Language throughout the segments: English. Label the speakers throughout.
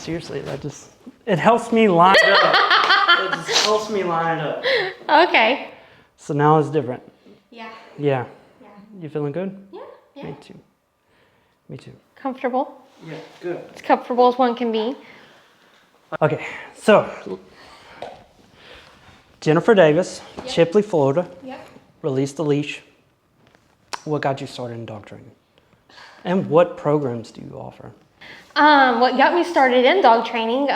Speaker 1: seriously, it helps me line it up. It just helps me line it up.
Speaker 2: Okay.
Speaker 1: So now it's different.
Speaker 2: Yeah.
Speaker 1: Yeah.
Speaker 2: Yeah.
Speaker 1: You feeling good?
Speaker 2: Yeah. Yeah.
Speaker 1: Me too. Me too.
Speaker 2: Comfortable.
Speaker 1: Yeah, good.
Speaker 2: As comfortable as one can be.
Speaker 1: Okay, so Jennifer Davis,
Speaker 2: Yep.
Speaker 1: Chipley, Florida,
Speaker 2: Yep.
Speaker 1: released the Leash. What got you started in dog training? And what programs do you offer?
Speaker 2: What got me started in dog training,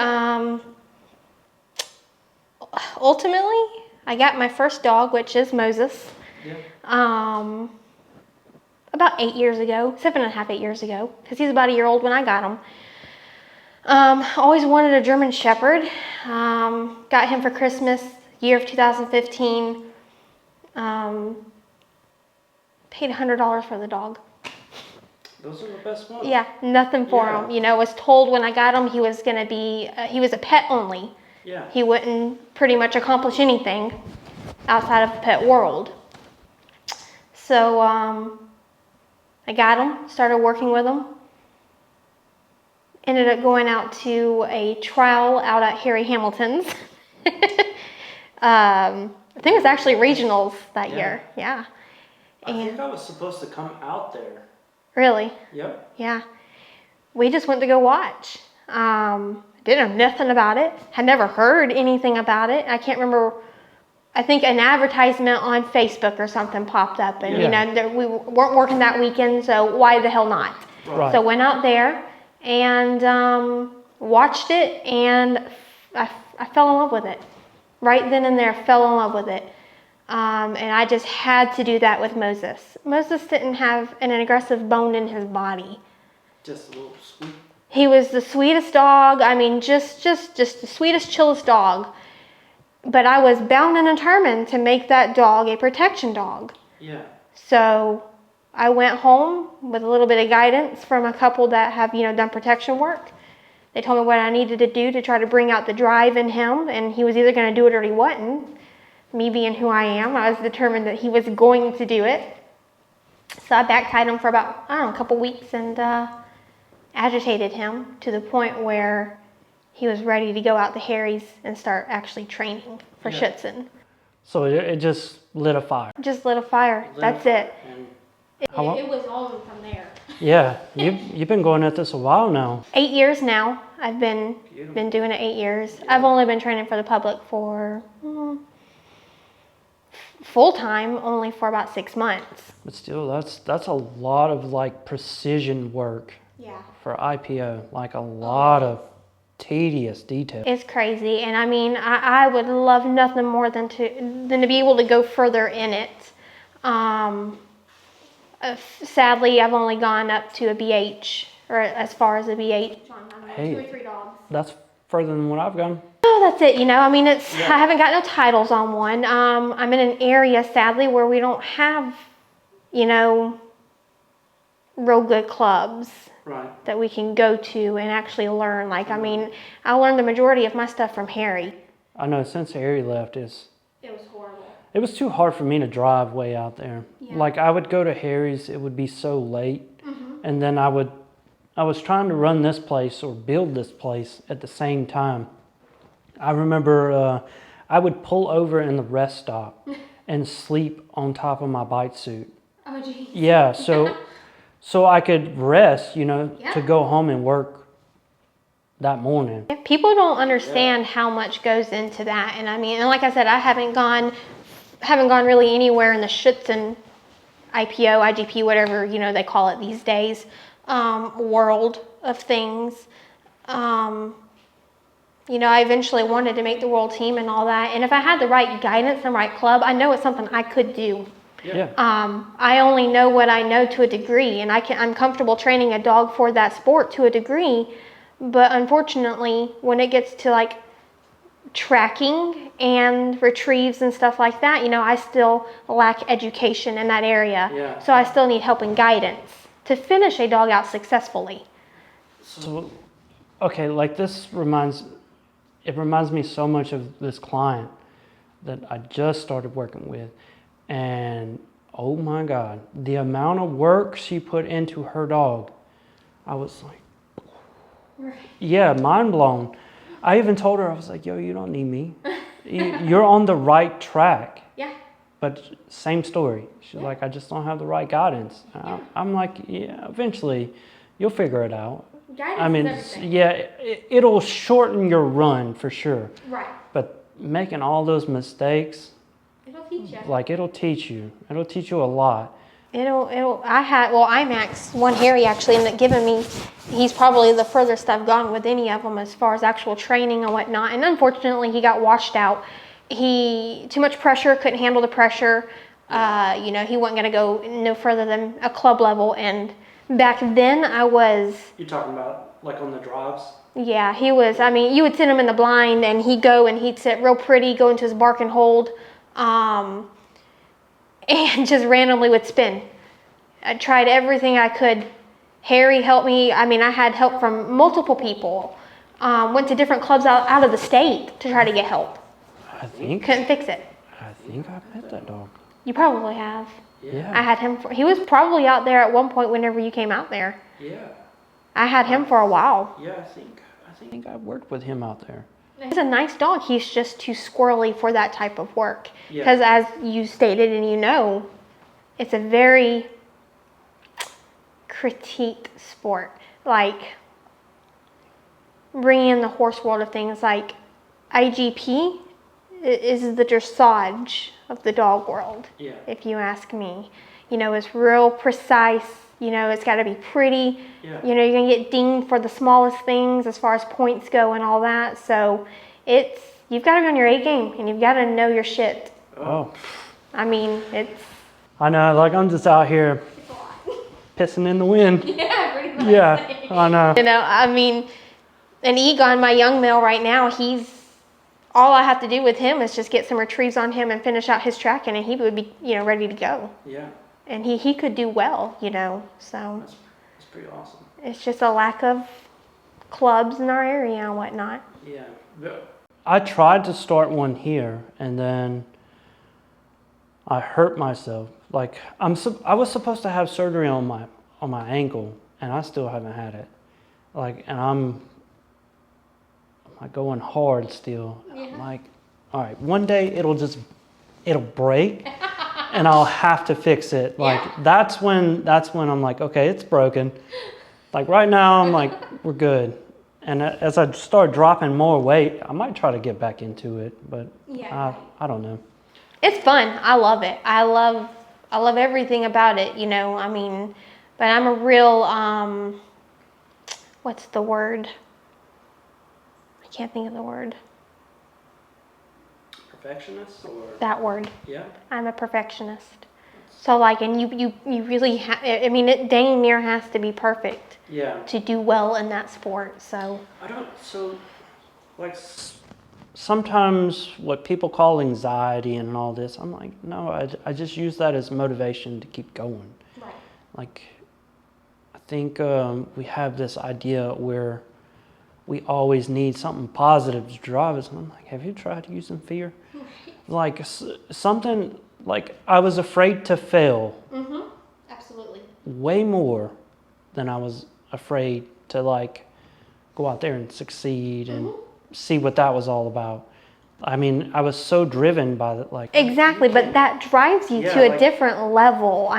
Speaker 2: ultimately, I got my first dog, which is Moses,
Speaker 1: Yeah.
Speaker 2: about 8 years ago, 7.5, 8 years ago, because he's about a year old when I got him. Always wanted a German Shepherd. Got him for Christmas, year of 2015. Paid $100 for the dog.
Speaker 1: Those are the best ones.
Speaker 2: Yeah, nothing for him. You know, was told when I got him he was going to be, he was a pet only.
Speaker 1: Yeah.
Speaker 2: He wouldn't pretty much accomplish anything outside of the pet world. So I got him, started working with him. Ended up going out to a trial out at Harry Hamilton's. I think it was actually regionals that year. Yeah.
Speaker 1: I think I was supposed to come out there.
Speaker 2: Really?
Speaker 1: Yep.
Speaker 2: Yeah. We just went to go watch. Didn't know nothing about it. Had never heard anything about it. I can't remember. I think an advertisement on Facebook or something popped up, and you know we weren't working that weekend, so why the hell not?
Speaker 1: Right.
Speaker 2: So went out there and watched it, and I fell in love with it. Right then and there, fell in love with it. And I just had to do that with Moses. Moses didn't have an aggressive bone in his body.
Speaker 1: Just a little sweet.
Speaker 2: He was the sweetest dog. I mean, just the sweetest, chillest dog. But I was bound and determined to make that dog a protection dog.
Speaker 1: Yeah.
Speaker 2: So I went home with a little bit of guidance from a couple that have, you know, done protection work. They told me what I needed to do to try to bring out the drive in him, and he was either going to do it or he wasn't. Me being who I am, I was determined that he was going to do it. So I back-tied him for about, I don't know, a couple weeks and agitated him to the point where he was ready to go out to Harry's and start actually training for Schutzen.
Speaker 1: So it just lit a fire.
Speaker 2: Just lit a fire. That's it.
Speaker 1: How long?
Speaker 2: It was on from there.
Speaker 1: Yeah, you've been going at this a while now.
Speaker 2: 8 years now. I've been doing it 8 years. I've only been training for the public for full-time only for about 6 months.
Speaker 1: But still, that's a lot of like precision work.
Speaker 2: Yeah.
Speaker 1: For IPO, like a lot of tedious detail.
Speaker 2: It's crazy, and I mean, I would love nothing more than to be able to go further in it. Sadly, I've only gone up to a BH, or as far as a BH.
Speaker 1: Hey,
Speaker 2: 2 or 3 dogs.
Speaker 1: That's further than what I've gone.
Speaker 2: Oh, that's it. You know, I mean, I haven't got no titles on one. I'm in an area, sadly, where we don't have, you know, real good clubs.
Speaker 1: Right.
Speaker 2: That we can go to and actually learn. Like, I mean, I learned the majority of my stuff from Harry.
Speaker 1: I know since Harry left, it
Speaker 2: was horrible.
Speaker 1: It was too hard for me to drive way out there.
Speaker 2: Yeah.
Speaker 1: Like I would go to Harry's, it would be so late, and then I was trying to run this place or build this place at the same time. I remember I would pull over in the rest stop and sleep on top of my bite suit.
Speaker 2: Oh, geez.
Speaker 1: Yeah, so I could rest, you know, to go home and work that morning.
Speaker 2: People don't understand how much goes into that. And I mean, and like I said, I haven't gone really anywhere in the Schutzen IPO, IGP, whatever, you know, they call it these days, world of things. You know, I eventually wanted to make the world team and all that. And if I had the right guidance and right club, I know it's something I could do.
Speaker 1: Yeah.
Speaker 2: I only know what I know to a degree, and I'm comfortable training a dog for that sport to a degree, but unfortunately, when it gets to like tracking and retrieves and stuff like that, you know, I still lack education in that area.
Speaker 1: Yeah.
Speaker 2: So I still need help and guidance to finish a dog out successfully.
Speaker 1: So, okay, like this reminds me so much of this client that I just started working with. And oh my God, the amount of work she put into her dog, I was like, Yeah, mind blown. I even told her, I was like, yo, you don't need me. You're on the right track.
Speaker 2: Yeah.
Speaker 1: But same story. She's like, I just don't have the right guidance. I'm like, yeah, eventually you'll figure it out.
Speaker 2: Guidance is everything.
Speaker 1: Yeah, it'll shorten your run for sure.
Speaker 2: Right.
Speaker 1: But making all those mistakes,
Speaker 2: It'll teach you.
Speaker 1: like it'll teach you. It'll teach you a lot.
Speaker 2: IMAX, one Harry actually ended up giving me, he's probably the furthest I've gone with any of them as far as actual training and whatnot. And unfortunately, he got washed out. Too much pressure, couldn't handle the pressure. He wasn't going to go no further than a club level. And back then
Speaker 1: You're talking about like on the drives?
Speaker 2: yeah, he was, you would send him in the blind and he'd go and he'd sit real pretty, go into his bark and hold. And just randomly would spin. I tried everything I could. Harry helped me. I had help from multiple people. Went to different clubs out of the state to try to get help. Couldn't fix it.
Speaker 1: I think I met that dog.
Speaker 2: You probably have.
Speaker 1: Yeah.
Speaker 2: I had him he was probably out there at one point whenever you came out there.
Speaker 1: Yeah.
Speaker 2: I had him for a while.
Speaker 1: Yeah, I think I worked with him out there.
Speaker 2: He's a nice dog. He's just too squirrely for that type of work.
Speaker 1: Yeah.
Speaker 2: Because as you stated and it's a very critiqued sport. Like bringing in the horse world of things like IGP is the dressage of the dog world,
Speaker 1: Yeah.
Speaker 2: if you ask me. It's real precise. It's got to be pretty.
Speaker 1: Yeah.
Speaker 2: You're going to get dinged for the smallest things as far as points go and all that. So you've got to be on your A game and you've got to know your shit.
Speaker 1: Oh.
Speaker 2: I
Speaker 1: know, like I'm just out here pissing in the wind.
Speaker 2: Yeah, pretty much.
Speaker 1: Yeah, I know.
Speaker 2: And Egon, my young male right now, all I have to do with him is just get some retrieves on him and finish out his tracking and he would be, ready to go.
Speaker 1: Yeah.
Speaker 2: And he could do well, so.
Speaker 1: That's pretty awesome.
Speaker 2: It's just a lack of clubs in our area and whatnot.
Speaker 1: Yeah. I tried to start one here and then I hurt myself. Like I was supposed to have surgery on my ankle and I still haven't had it. Like, and I'm like going hard still.
Speaker 2: Yeah.
Speaker 1: I'm like, all right, one day it'll break and I'll have to fix it. Like that's when I'm like, okay, it's broken. Like right now I'm like, we're good. And as I start dropping more weight, I might try to get back into it, but I don't know.
Speaker 2: It's fun. I love it. I love everything about it, but I'm a real, what's the word? I can't think of the word.
Speaker 1: Perfectionist or?
Speaker 2: That word.
Speaker 1: Yeah.
Speaker 2: I'm a perfectionist. So and you really it dang near has to be perfect.
Speaker 1: Yeah.
Speaker 2: To do well in that sport, so.
Speaker 1: Sometimes what people call anxiety and all this, I'm like, no, I just use that as motivation to keep going.
Speaker 2: Right.
Speaker 1: Like, I think we have this idea where we always need something positive to drive us. And I'm like, have you tried using fear? Right. Like something, like I was afraid to fail.
Speaker 2: Mm-hmm. Absolutely.
Speaker 1: Way more than I was afraid to go out there and succeed and see what that was all about. I was so driven by that,
Speaker 2: Exactly, but that drives you to a different level.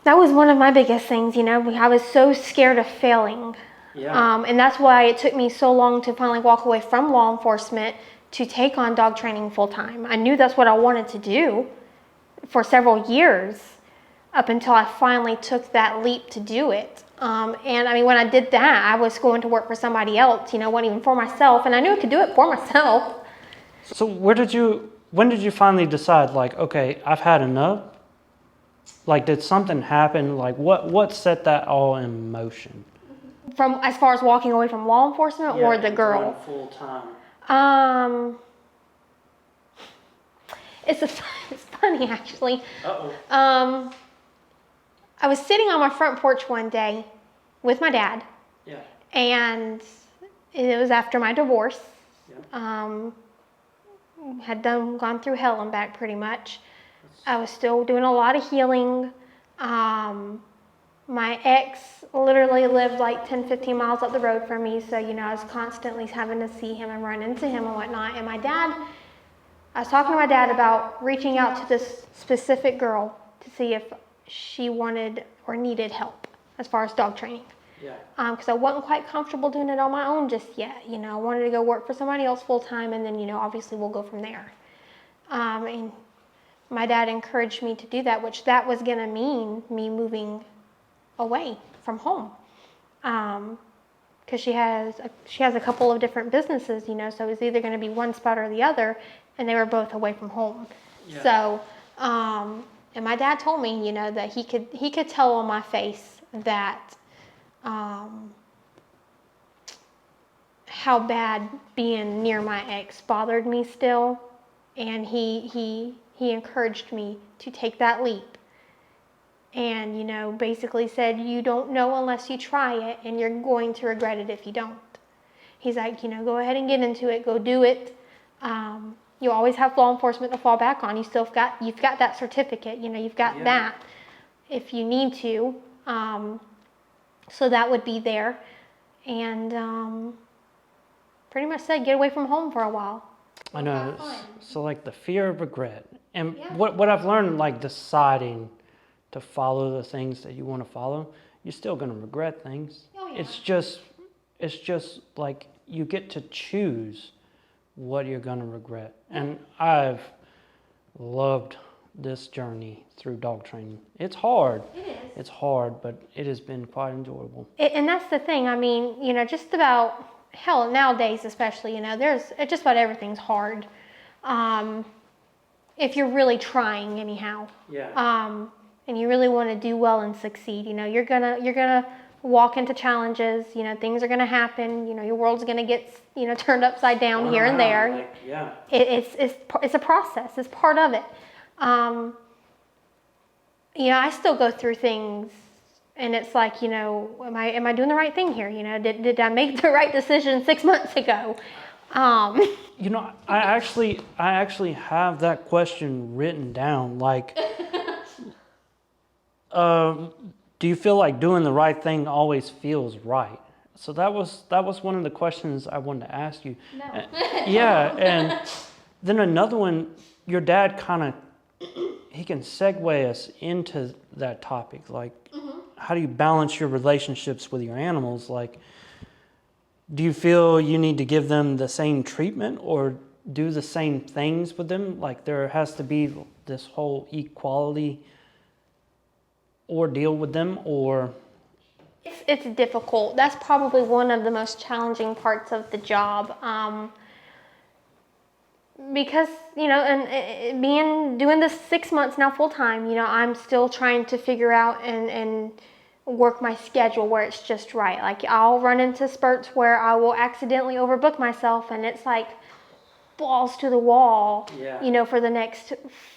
Speaker 2: That was one of my biggest things, I was so scared of failing.
Speaker 1: Yeah.
Speaker 2: And that's why it took me so long to finally walk away from law enforcement to take on dog training full time. I knew that's what I wanted to do for several years up until I finally took that leap to do it. When I did that, I was going to work for somebody else, wasn't even for myself, and I knew I could do it for myself.
Speaker 1: So when did you finally decide, okay, I've had enough? Did something happen? What set that all in motion?
Speaker 2: From as far as walking away from law enforcement or the girl?
Speaker 1: Full time.
Speaker 2: It's funny actually.
Speaker 1: Uh-oh.
Speaker 2: I was sitting on my front porch one day with my dad.
Speaker 1: Yeah.
Speaker 2: And it was after my divorce.
Speaker 1: Yeah.
Speaker 2: Had gone through hell and back pretty much. I was still doing a lot of healing. My ex literally lived like 10, 15 miles up the road from me. So, I was constantly having to see him and run into him and whatnot. And I was talking to my dad about reaching out to this specific girl to see if she wanted or needed help as far as dog training.
Speaker 1: Yeah.
Speaker 2: Because I wasn't quite comfortable doing it on my own just yet. I wanted to go work for somebody else full time, and then, obviously we'll go from there. And my dad encouraged me to do that, which that was going to mean me moving away from home. Because she has a couple of different businesses, so it was either going to be one spot or the other, and they were both away from home. Yeah. So, and my dad told me, that he could tell on my face that how bad being near my ex bothered me still, and he encouraged me to take that leap. And, basically said, you don't know unless you try it, and you're going to regret it if you don't. He's like, go ahead and get into it, go do it. You always have law enforcement to fall back on. You've got that certificate, you've got that if you need to. So that would be there. And pretty much said, get away from home for a while.
Speaker 1: I know. So like the fear of regret. And what I've learned, like deciding to follow the things that you want to follow, you're still going to regret things.
Speaker 2: Oh, yeah.
Speaker 1: It's just like you get to choose what you're going to regret. And I've loved this journey through dog training. It's hard.
Speaker 2: It is.
Speaker 1: It's hard, but it has been quite enjoyable.
Speaker 2: And that's the thing. I mean, just about, hell, nowadays especially, there's just about everything's hard. If you're really trying anyhow.
Speaker 1: Yeah.
Speaker 2: And you really want to do well and succeed, you're gonna walk into challenges, things are gonna happen, your world's gonna get, turned upside down here and there.
Speaker 1: Like, yeah.
Speaker 2: It's a process. It's part of it. I still go through things, and it's like, am I doing the right thing here? Did I make the right decision 6 months ago?
Speaker 1: I actually have that question written down. Like, do you feel like doing the right thing always feels right? So that was one of the questions I wanted to ask you.
Speaker 2: No.
Speaker 1: Yeah, and then another one, your dad he can segue us into that topic. Like, how do you balance your relationships with your animals? Like, do you feel you need to give them the same treatment or do the same things with them? Like, there has to be this whole equality ordeal with them, or?
Speaker 2: It's difficult. That's probably one of the most challenging parts of the job. Because, and doing this 6 months now full time, I'm still trying to figure out and work my schedule where it's just right. Like, I'll run into spurts where I will accidentally overbook myself, and it's like balls to the wall, for the next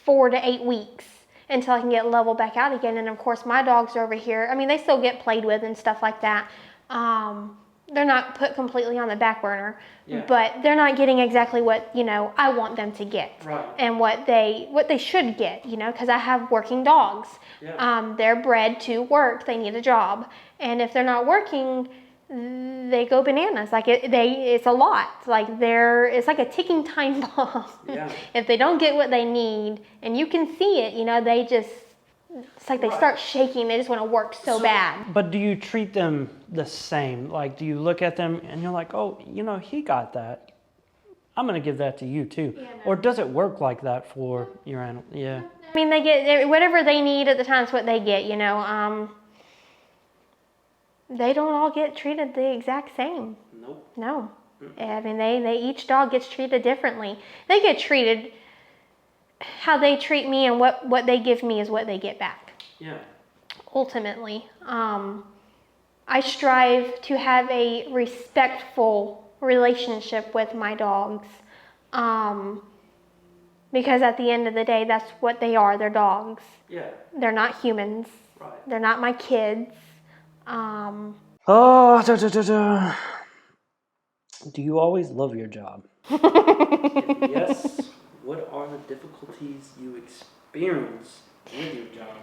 Speaker 2: 4 to 8 weeks until I can get leveled back out again. And of course, my dogs are over here. I mean, they still get played with and stuff like that. They're not put completely on the back burner, but they're not getting exactly what, I want them to get.
Speaker 1: Right.
Speaker 2: And what they should get, because I have working dogs.
Speaker 1: Yeah.
Speaker 2: They're bred to work. They need a job. And if they're not working, they go bananas. Like, it's a lot. Like, it's like a ticking time bomb.
Speaker 1: Yeah.
Speaker 2: If they don't get what they need, and you can see it, it's like they start shaking. They just want to work so bad.
Speaker 1: But do you treat them the same? Like, do you look at them and you're like, oh, he got that, I'm going to give that to you too?
Speaker 2: Yeah, no.
Speaker 1: Or does it work like that for your animal? Yeah.
Speaker 2: I mean, they get whatever they need at the time. Is what they get. They don't all get treated the exact same.
Speaker 1: Nope.
Speaker 2: No. I mean, they each dog gets treated differently. They get treated how they treat me, and what they give me is what they get back.
Speaker 1: Yeah.
Speaker 2: Ultimately, I strive to have a respectful relationship with my dogs, because at the end of the day, that's what they are. They're dogs.
Speaker 1: Yeah.
Speaker 2: They're not humans.
Speaker 1: Right.
Speaker 2: They're not my kids.
Speaker 1: Do you always love your job? If yes, what are the difficulties you experience with your job?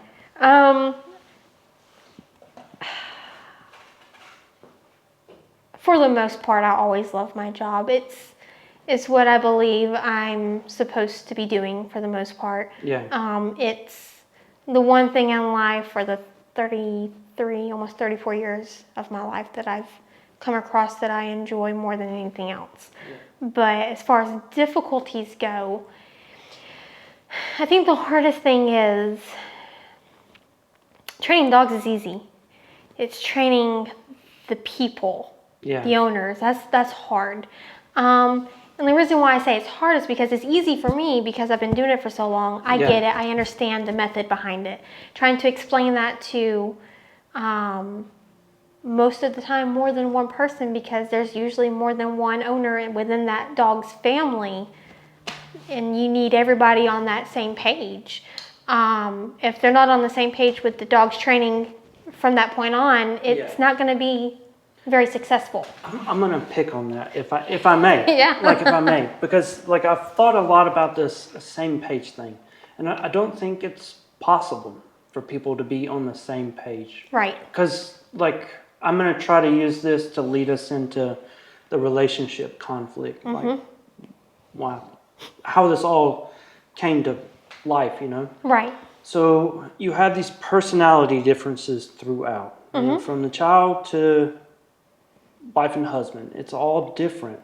Speaker 2: for the most part, I always love my job. It's what I believe I'm supposed to be doing for the most part.
Speaker 1: Yeah.
Speaker 2: It's the one thing in life for the 33, almost 34 years of my life that I've come across that I enjoy more than anything else. Yeah. But as far as difficulties go, I think the hardest thing is training dogs is easy. It's training the people, the owners. That's hard. And the reason why I say it's hard is because it's easy for me because I've been doing it for so long. I get it. I understand the method behind it. Trying to explain that to most of the time more than one person, because there's usually more than one owner within that dog's family, and you need everybody on that same page. If they're not on the same page with the dog's training from that point on, it's not going to be very successful.
Speaker 1: I'm gonna pick on that if I may.
Speaker 2: Yeah.
Speaker 1: Like if I may, because like I've thought a lot about this same page thing, and I don't think it's possible for people to be on the same page.
Speaker 2: Right.
Speaker 1: Because like I'm gonna try to use this to lead us into the relationship conflict, like wow, how this all came to life, you know.
Speaker 2: Right.
Speaker 1: So you have these personality differences throughout, you know, from the child to wife and husband. It's all different.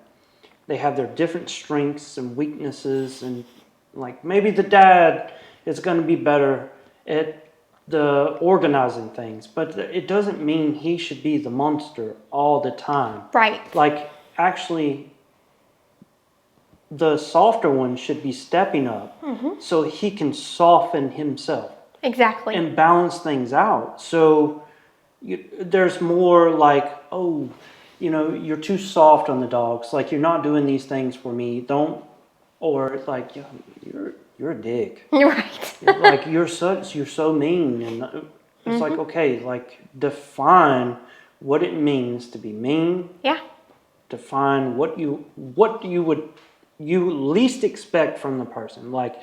Speaker 1: They have their different strengths and weaknesses, and like maybe the dad is going to be better at the organizing things, but it doesn't mean he should be the monster all the time.
Speaker 2: Right.
Speaker 1: Like actually the softer one should be stepping up so he can soften himself.
Speaker 2: Exactly.
Speaker 1: And balance things out. So there's more like, oh, you know, you're too soft on the dogs. Like, you're not doing these things for me. Don't, or like, you're a dick.
Speaker 2: You're right.
Speaker 1: Like, you're so mean. And it's like, okay, like, define what it means to be mean.
Speaker 2: Yeah.
Speaker 1: Define what you would least expect from the person. Like,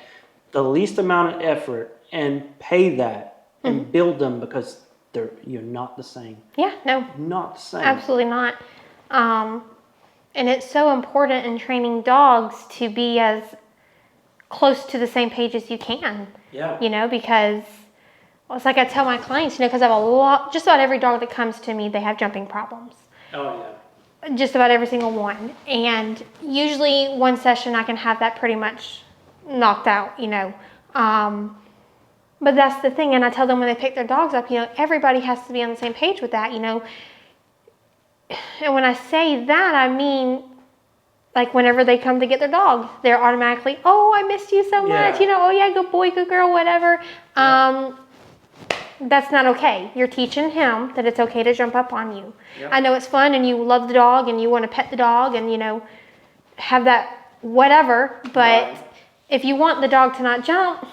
Speaker 1: the least amount of effort, and pay that and build them, because you're not the same.
Speaker 2: Yeah, no.
Speaker 1: Not the same.
Speaker 2: Absolutely not. And it's so important in training dogs to be as close to the same page as you can.
Speaker 1: Yeah.
Speaker 2: You know, because it's like I tell my clients, you know, because I have just about every dog that comes to me, they have jumping problems.
Speaker 1: Oh, yeah.
Speaker 2: Just about every single one. And usually one session I can have that pretty much knocked out, you know. But that's the thing, and I tell them when they pick their dogs up, you know, everybody has to be on the same page with that, you know. And when I say that, I mean, like whenever they come to get their dog, they're automatically, oh, I missed you so much, you know, oh yeah, good boy, good girl, whatever. That's not okay. You're teaching him that it's okay to jump up on you. I know it's fun, and you love the dog, and you want to pet the dog, and, you know, have that whatever, but if you want the dog to not jump.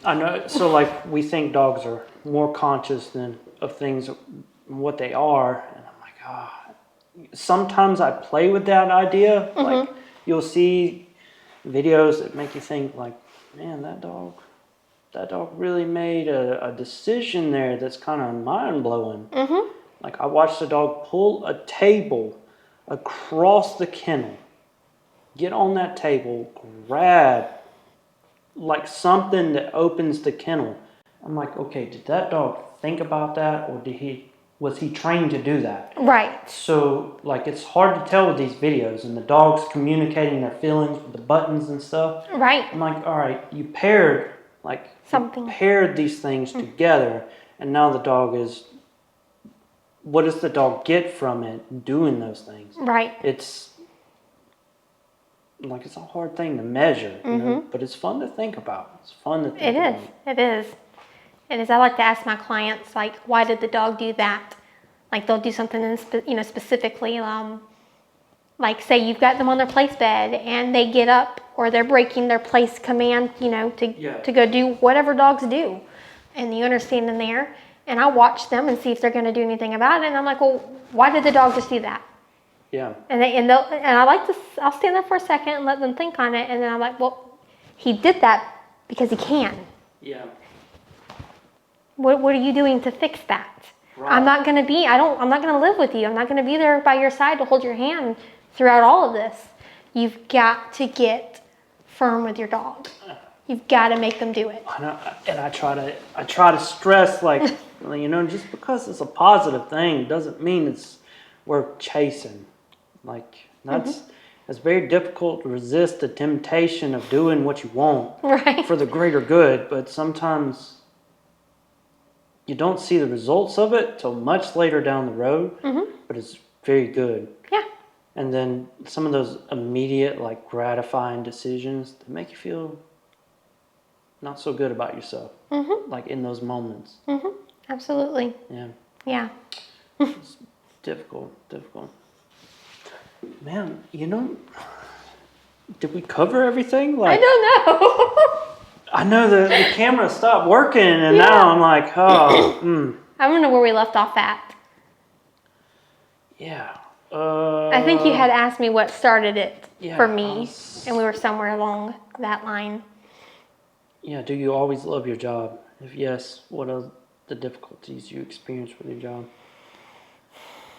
Speaker 1: I know. So like we think dogs are more conscious of things, what they are, and I'm like, sometimes I play with that idea. Like you'll see videos that make you think like, man, that dog really made a decision there that's kind of mind blowing. Like I watched the dog pull a table across the kennel, get on that table, grab like something that opens the kennel. I'm like, okay, did that dog think about that, or was he trained to do that?
Speaker 2: Right.
Speaker 1: So like it's hard to tell with these videos, and the dog's communicating their feelings with the buttons and stuff.
Speaker 2: Right.
Speaker 1: I'm like, all right, you paired these things together, and now the dog is, what does the dog get from it doing those things? Right. It's like, it's a hard thing to measure, you know, but it's fun to think about. It's fun to think about.
Speaker 2: It is. And as I like to ask my clients, like, why did the dog do that? Like, they'll do something, specifically, like, say you've got them on their place bed and they get up, or they're breaking their place command, you know, to go do whatever dogs do. And the owner's standing there, and I watch them and see if they're going to do anything about it. And I'm like, well, why did the dog just do that?
Speaker 1: Yeah.
Speaker 2: And I'll stand there for a second and let them think on it, and then I'm like, well, he did that because he can.
Speaker 1: Yeah.
Speaker 2: What are you doing to fix that?
Speaker 1: Right.
Speaker 2: I'm not going to live with you. I'm not going to be there by your side to hold your hand throughout all of this. You've got to get firm with your dog. You've got to make them do it.
Speaker 1: And I try to stress, like, you know, just because it's a positive thing doesn't mean we're chasing. Like, it's very difficult to resist the temptation of doing what you want for the greater good, but sometimes you don't see the results of it till much later down the road, but it's very good.
Speaker 2: Yeah.
Speaker 1: And then some of those immediate, like, gratifying decisions that make you feel not so good about yourself, like in those moments.
Speaker 2: Absolutely.
Speaker 1: Yeah.
Speaker 2: Yeah.
Speaker 1: It's difficult. Man, you know, did we cover everything? Like,
Speaker 2: I don't know.
Speaker 1: I know the camera stopped working, and now I'm like, oh,
Speaker 2: I don't know where we left off at.
Speaker 1: Yeah.
Speaker 2: I think you had asked me what started it for me,
Speaker 1: and
Speaker 2: and we were somewhere along that line.
Speaker 1: Yeah, do you always love your job? If yes, what are the difficulties you experience with your job?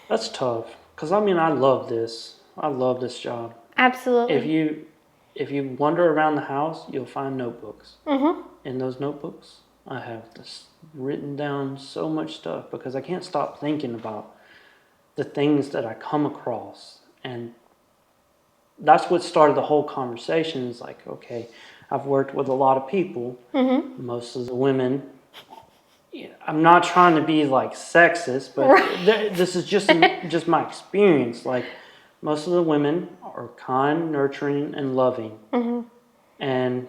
Speaker 1: That's tough, because I mean, I love this. I love this job.
Speaker 2: Absolutely.
Speaker 1: If you wander around the house, you'll find notebooks. In those notebooks, I have this written down so much stuff because I can't stop thinking about the things that I come across. And that's what started the whole conversation. Is like, okay, I've worked with a lot of people. Most of the women, I'm not trying to be like sexist, but this is just my experience. Like, most of the women are kind, nurturing, and loving. And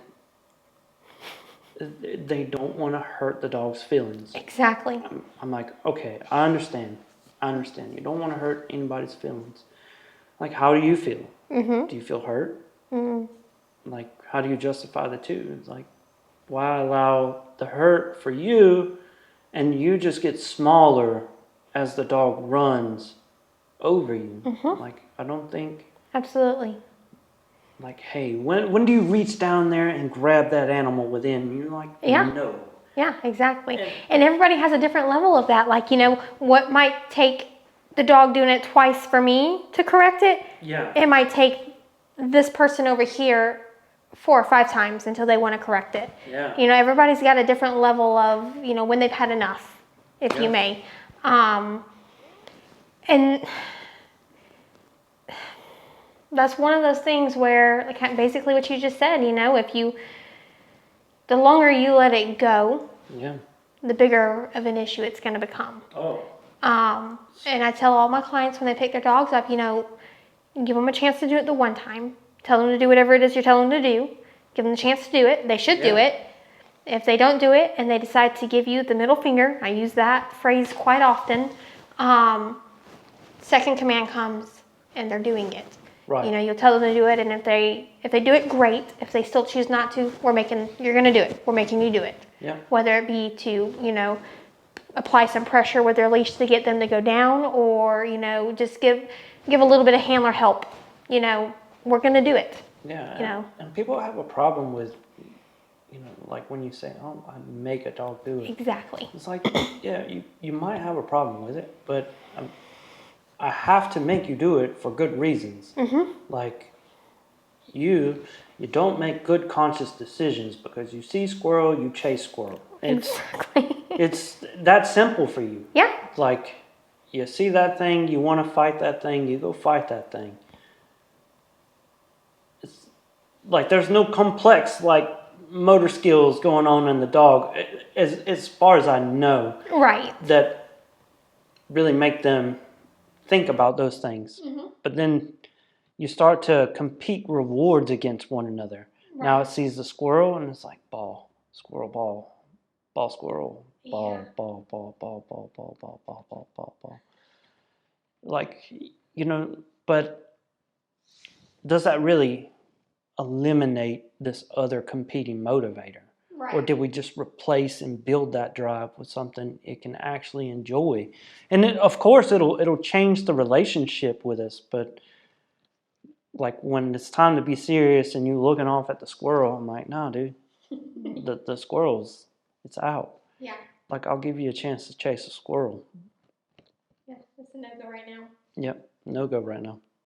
Speaker 1: they don't want to hurt the dog's feelings.
Speaker 2: Exactly.
Speaker 1: I'm like, okay, I understand. You don't want to hurt anybody's feelings. Like, how do you feel? Do you feel hurt? Like, how do you justify the two? It's like, why allow the hurt for you, and you just get smaller as the dog runs over you? Like, I don't think.
Speaker 2: Absolutely.
Speaker 1: Like, hey, when do you reach down there and grab that animal within? You're like, no.
Speaker 2: Yeah, exactly. And everybody has a different level of that. Like, you know, what might take the dog doing it twice for me to correct it, it might take this person over here 4 or 5 times until they want to correct it. You know, everybody's got a different level of, you know, when they've had enough, if you may. And that's one of those things where, like, basically what you just said, you know, the longer you let it go, the bigger of an issue it's going to become. And I tell all my clients when they pick their dogs up, you know, give them a chance to do it the one time. Tell them to do whatever it is you're telling them to do. Give them the chance to do it. They should do it. If they don't do it and they decide to give you the middle finger, I use that phrase quite often, second command comes and they're doing it. You know, you'll tell them to do it, and if they do it, great. If they still choose not to, you're going to do it. We're making you do it. Whether it be to, you know, apply some pressure with their leash to get them to go down, or, you know, just give a little bit of handler help. You know, we're going to do it. You know,
Speaker 1: and people have a problem with, you know, like when you say, "Oh, I make a dog do it."
Speaker 2: Exactly.
Speaker 1: It's like, you might have a problem with it, but I have to make you do it for good reasons. Like, you don't make good conscious decisions because you see squirrel, you chase squirrel. It's that simple for you. Like, you see that thing, you want to fight that thing, you go fight that thing. It's like, there's no complex, like, motor skills going on in the dog, as far as I know. That really make them think about those things. But then you start to compete rewards against one another. Now it sees the squirrel and it's like, ball, squirrel, ball, ball, squirrel, ball, ball, ball, ball, ball, ball, ball, ball, ball, ball, ball. Like, you know, but does that really eliminate this other competing motivator? Or did we just replace and build that drive with something it can actually enjoy? And of course, it'll change the relationship with us. But like, when it's time to be serious and you looking off at the squirrel, I'm like, nah, dude, the squirrel's, it's out. Like, I'll give you a chance to chase a squirrel,
Speaker 2: no go right now.
Speaker 1: Yep, no go right now.